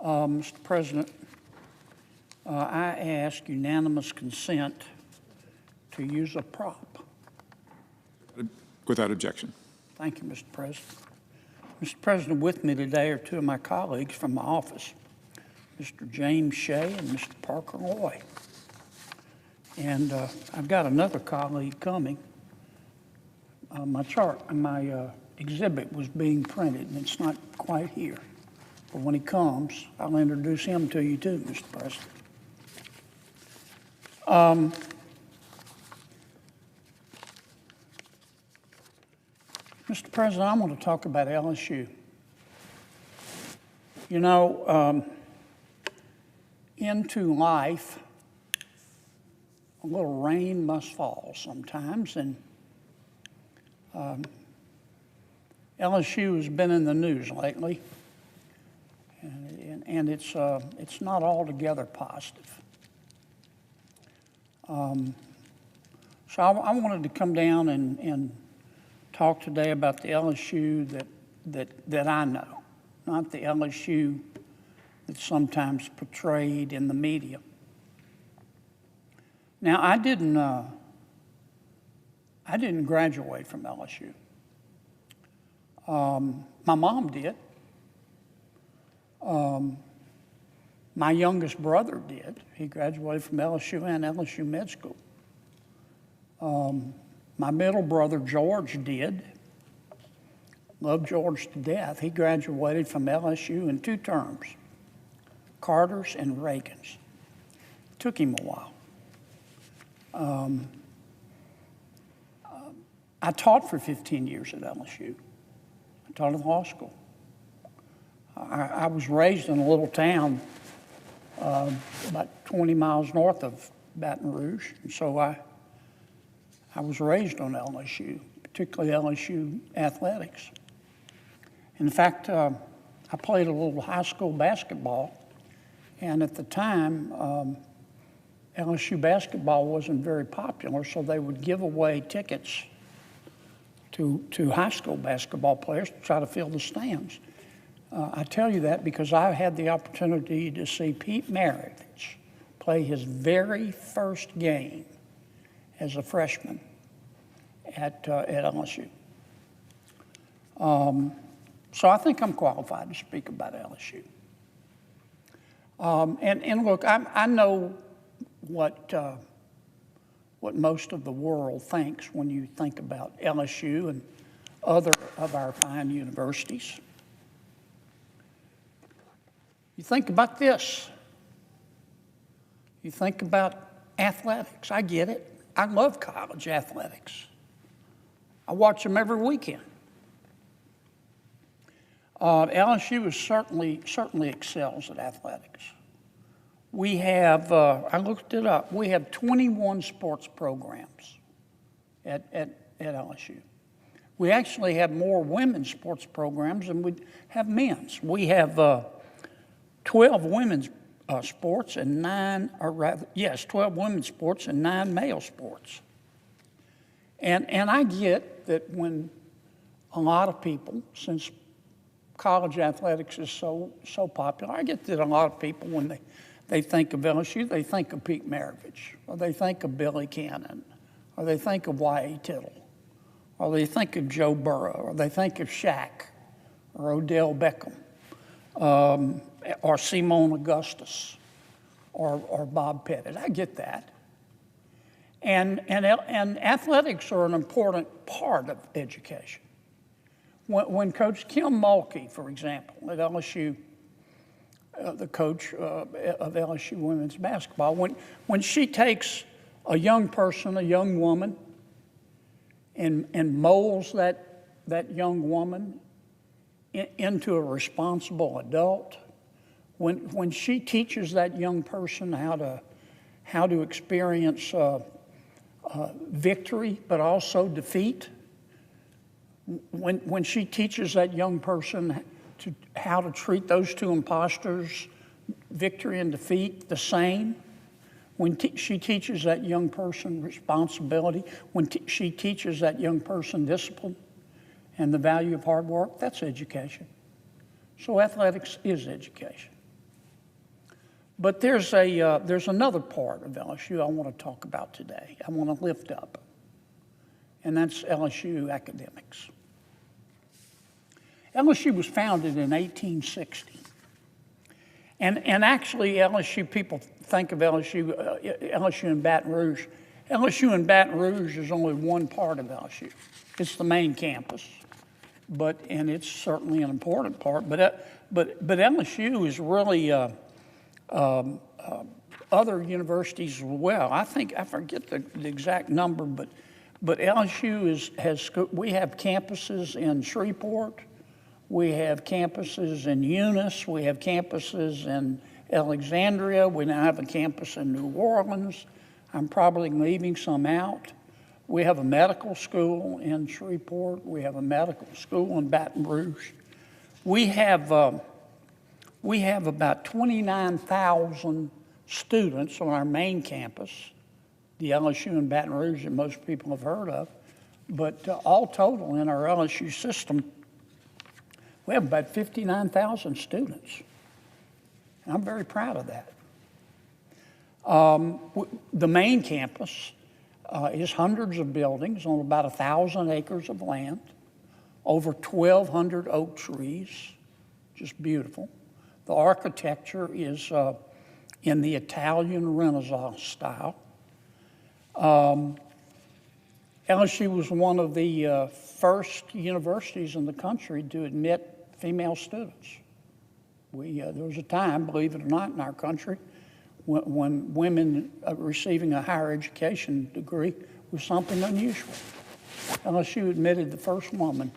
Mr. President, I ask unanimous consent to use a prop. Without objection. Thank you, Mr. President. Mr. President, with me today are two of my colleagues from my office, Mr. James Shea and Mr. Parker Loy. And I've got another colleague coming. My exhibit was being printed, and it's not quite here. But when he comes, I'll introduce him to you too, Mr. President. Mr. President, I want to talk about LSU. You know, into life, a little rain must fall sometimes, and LSU has been in the news lately, and it's not altogether positive. So I wanted to come down and talk today about the LSU that I know, not the LSU that's sometimes portrayed in the media. Now, I didn't graduate from LSU. My mom did. My youngest brother did. He graduated from LSU and LSU Med School. My middle brother, George, did. Loved George to death. He graduated from LSU in 2 terms, Carter's and Reagan's. Took him a while. I taught for 15 years at LSU. I taught at law school. I was raised in a little town about 20 miles north of Baton Rouge, and so I was raised on LSU, particularly LSU athletics. In fact, I played a little high school basketball, and at the time, LSU basketball wasn't very popular, so they would give away tickets to high school basketball players to try to fill the stands. I tell you that because I had the opportunity to see Pete Maravich play his very first game as a freshman at LSU. So I think I'm qualified to speak about LSU. And look, I know what most of the world thinks when you think about LSU and other of our fine universities. You think about this. You think about athletics. I get it. I love college athletics. I watch them every weekend. LSU is certainly excels at athletics. We have, I looked it up, we have 21 sports programs at LSU. We actually have more women's sports programs than we have men's. We have 12 women's sports and 12 women's sports and 9 male sports. And I get that when a lot of people, since college athletics is so popular, I get that a lot of people, when they think of LSU, they think of Pete Maravich, or they think of Billy Cannon, or they think of Y.A. Tittle, or they think of Joe Burrow, or they think of Shaq, or Odell Beckham, or Simone Augustus, or Bob Pettit. I get that. And athletics are an important part of education. When Coach Kim Mulkey, for example, at LSU, the coach of LSU women's basketball, when she takes a young person, a young woman, and molds that young woman into a responsible adult, when she teaches that young person how to experience victory but also defeat, when she teaches that young person how to treat those two imposters, victory and defeat, the same, when she teaches that young person responsibility, when she teaches that young person discipline and the value of hard work, that's education. So athletics is education. But there's another part of LSU I want to talk about today. I want to lift up, and that's LSU academics. LSU was founded in 1860. And actually, LSU, people think of LSU in Baton Rouge. LSU in Baton Rouge is only one part of LSU. It's the main campus, and it's certainly an important part. But LSU is really other universities as well. I forget the exact number, but LSU we have campuses in Shreveport. We have campuses in Eunice. We have campuses in Alexandria. We now have a campus in New Orleans. I'm probably leaving some out. We have a medical school in Shreveport. We have a medical school in Baton Rouge. We have about 29,000 students on our main campus, the LSU in Baton Rouge that most people have heard of. But all total in our LSU system, we have about 59,000 students. And I'm very proud of that. The main campus is hundreds of buildings on about 1,000 acres of land, over 1,200 oak trees, just beautiful. The architecture is in the Italian Renaissance style. LSU was one of the first universities in the country to admit female students. There was a time, believe it or not, in our country when women receiving a higher education degree was something unusual. LSU admitted the first woman,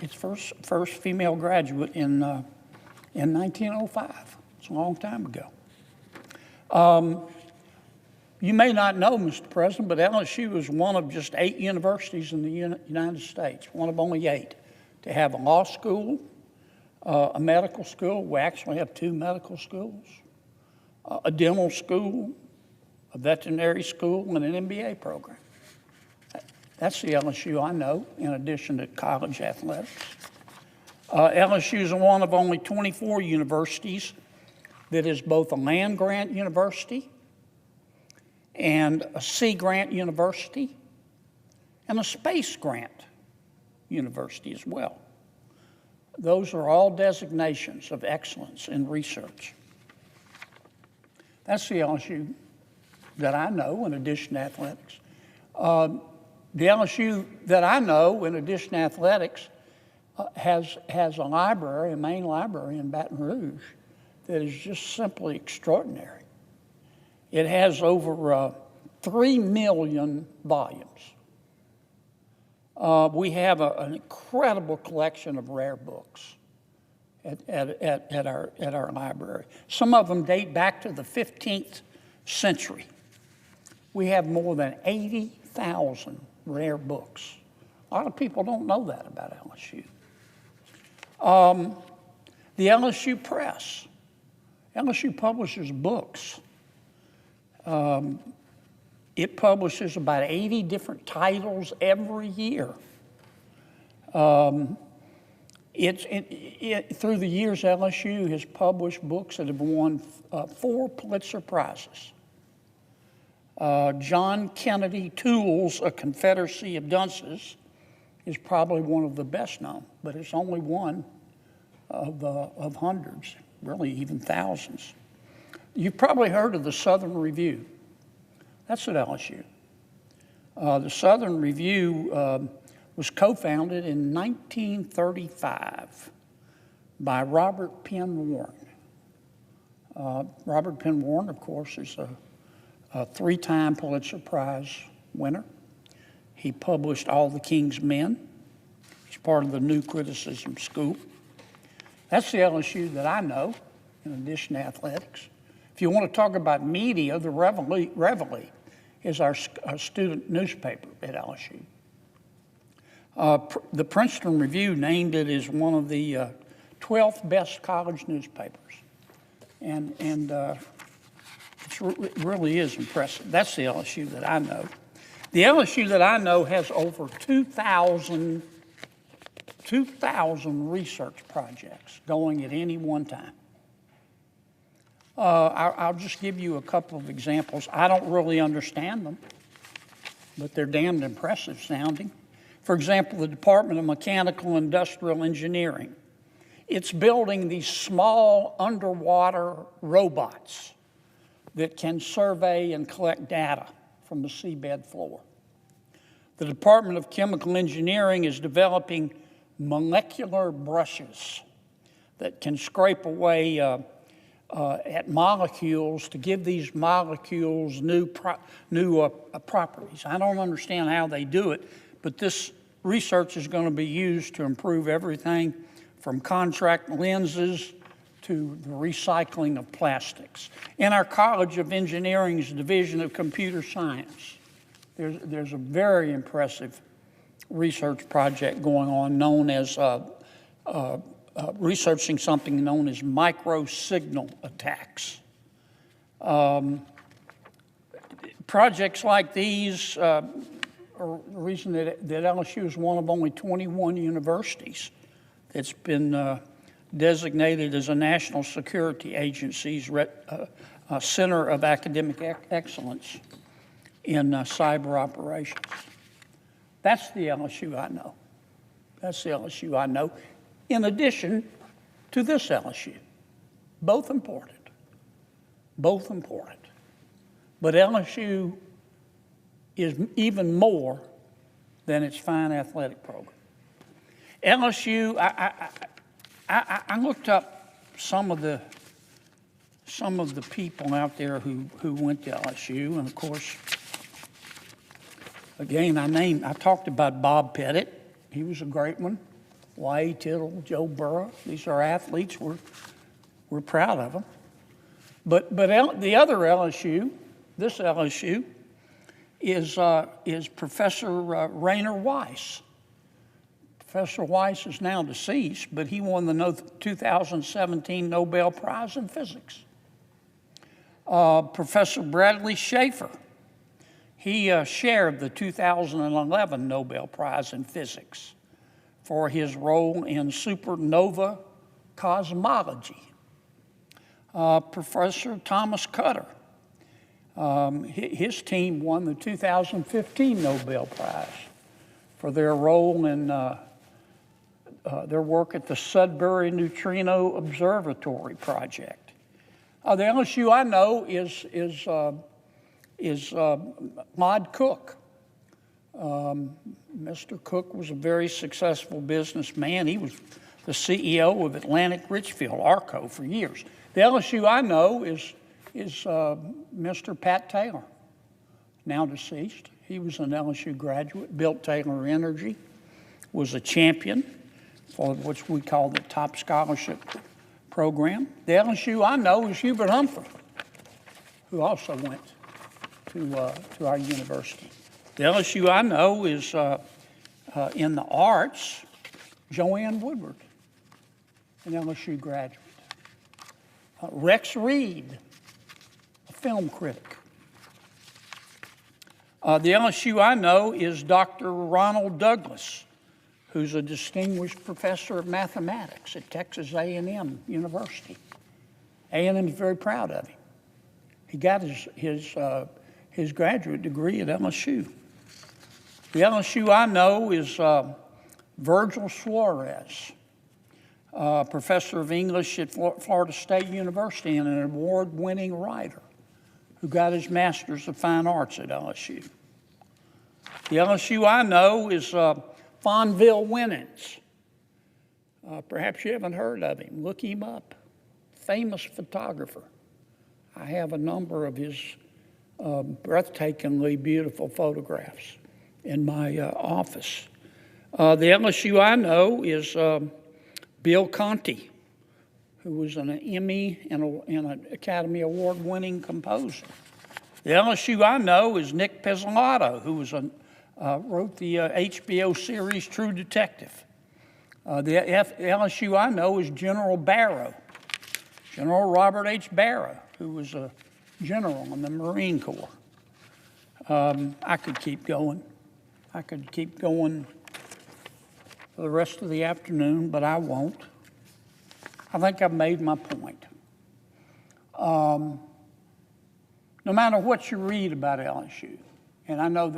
its first female graduate in 1905. It's a long time ago. You may not know, Mr. President, but LSU is one of just 8 universities in the United States, one of only 8, to have a law school, a medical school. We actually have 2 medical schools, a dental school, a veterinary school, and an MBA program. That's the LSU I know, in addition to college athletics. LSU is one of only 24 universities that is both a land-grant university and a sea-grant university and a space-grant university as well. Those are all designations of excellence in research. That's the LSU that I know, in addition to athletics. The LSU that I know, in addition to athletics, has a library, a main library in Baton Rouge that is just simply extraordinary. It has over 3 million volumes. We have an incredible collection of rare books at our library. Some of them date back to the 15th century. We have more than 80,000 rare books. A lot of people don't know that about LSU. The LSU Press. LSU publishes books. It publishes about 80 different titles every year. Through the years, LSU has published books that have won 4 Pulitzer Prizes. John Kennedy Toole's A Confederacy of Dunces is probably one of the best known, but it's only one of hundreds, really even thousands. You've probably heard of the Southern Review. That's at LSU. The Southern Review was co-founded in 1935 by Robert Penn Warren. Robert Penn Warren, of course, is a 3-time Pulitzer Prize winner. He published All the King's Men. He's part of the New Criticism School. That's the LSU that I know, in addition to athletics. If you want to talk about media, the Reveille is our student newspaper at LSU. The Princeton Review named it as one of the 12th best college newspapers. And it really is impressive. That's the LSU that I know. The LSU that I know has over 2,000 research projects going at any one time. I'll just give you a couple of examples. I don't really understand them, but they're damned impressive sounding. For example, the Department of Mechanical and Industrial Engineering. It's building these small underwater robots that can survey and collect data from the seabed floor. The Department of Chemical Engineering is developing molecular brushes that can scrape away at molecules to give these molecules new properties. I don't understand how they do it, but this research is going to be used to improve everything from contract lenses to the recycling of plastics. In our College of Engineering's Division of Computer Science, there's a very impressive research project going on known as researching something known as micro-signal attacks. Projects like these are the reason that LSU is one of only 21 universities that's been designated as a national security agency's center of academic excellence in cyber operations. That's the LSU I know. That's the LSU I know. In addition to this LSU, both important. Both important. But LSU is even more than its fine athletic program. LSU, I looked up some of the people out there who went to LSU, and of course, again, I talked about Bob Pettit. He was a great one. Y.A. Tittle, Joe Burrow. These are athletes. We're proud of them. But the other LSU, this LSU, is Professor Rainer Weiss. Professor Weiss is now deceased, but he won the 2017 Nobel Prize in Physics. Professor Bradley Schaefer, he shared the 2011 Nobel Prize in Physics for his role in supernova cosmology. Professor Thomas Cutter, his team won the 2015 Nobel Prize for their role in their work at the Sudbury Neutrino Observatory project. The LSU I know is Maud Cook. Mr. Cook was a very successful businessman. He was the CEO of Atlantic Richfield, ARCO, for years. The LSU I know is Mr. Pat Taylor, now deceased. He was an LSU graduate, built Taylor Energy, was a champion for which we call the top scholarship program. The LSU I know is Hubert Humphrey, who also went to our university. The LSU I know is in the arts, Joanne Woodward, an LSU graduate. Rex Reed, a film critic. The LSU I know is Dr. Ronald Douglas, who's a distinguished professor of mathematics at Texas A&M University. A&M is very proud of him. He got his graduate degree at LSU. The LSU I know is Virgil Suarez, professor of English at Florida State University and an award-winning writer who got his Master's of Fine Arts at LSU. The LSU I know is Fonville Winans. Perhaps you haven't heard of him. Look him up. Famous photographer. I have a number of his breathtakingly beautiful photographs in my office. The LSU I know is Bill Conti, who was an Emmy and an Academy Award-winning composer. The LSU I know is Nick Pizzolatto, who was wrote the HBO series True Detective. The LSU I know is General Barrow, General Robert H. Barrow, who was a general in the Marine Corps. I could keep going. I could keep going for the rest of the afternoon, but I won't. I think I've made my point. No matter what you read about LSU, and I know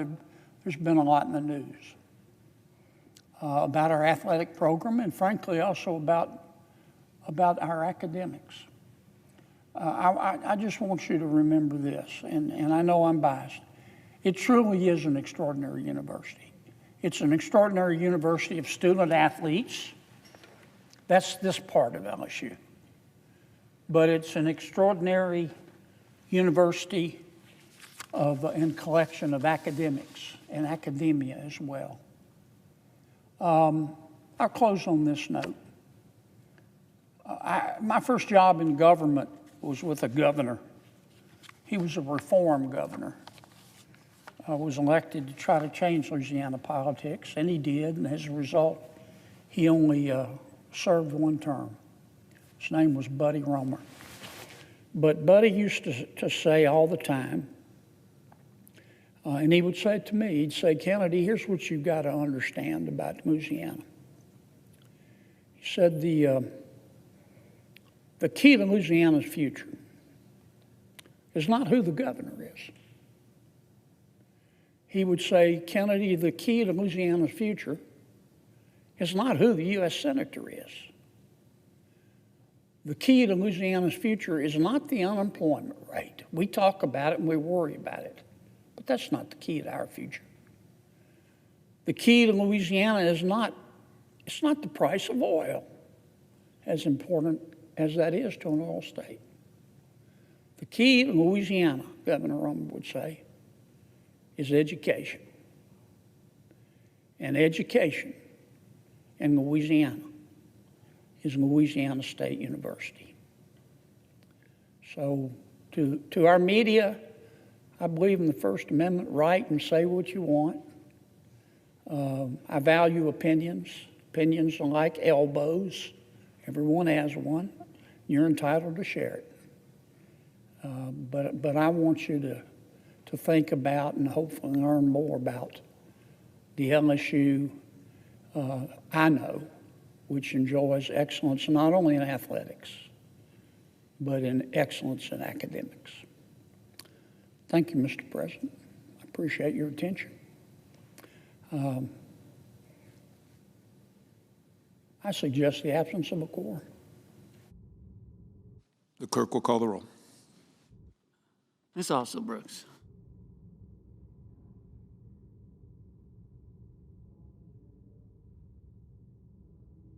there's been a lot in the news about our athletic program, and frankly also about our academics. I just want you to remember this, and I know I'm biased. It truly is an extraordinary university. It's an extraordinary university of student athletes. That's this part of LSU. But it's an extraordinary university and collection of academics and academia as well. I'll close on this note. My first job in government was with a governor. He was a reform governor. I was elected to try to change Louisiana politics, and he did, and as a result, he only served one term. His name was Buddy Romer. But Buddy used to say all the time, and he would say it to me, he'd say, Kennedy, here's what you've got to understand about Louisiana. He said the key to Louisiana's future is not who the governor is. He would say, Kennedy, the key to Louisiana's future is not who the U.S. Senator is. The key to Louisiana's future is not the unemployment rate. We talk about it and we worry about it, but that's not the key to our future. The key to Louisiana is it's not the price of oil, as important as that is to an oil state. The key to Louisiana, Governor Romer would say, is education. And education in Louisiana is Louisiana State University. So to our media, I believe in the First Amendment right and say what you want. I value opinions. Opinions are like elbows. Everyone has one. You're entitled to share it. But I want you to think about and hopefully learn more about the LSU I know, which enjoys excellence not only in athletics, but in excellence in academics. Thank you, Mr. President. I appreciate your attention. I suggest the absence of a quorum. The clerk will call the roll. Ms. Alston Brooks.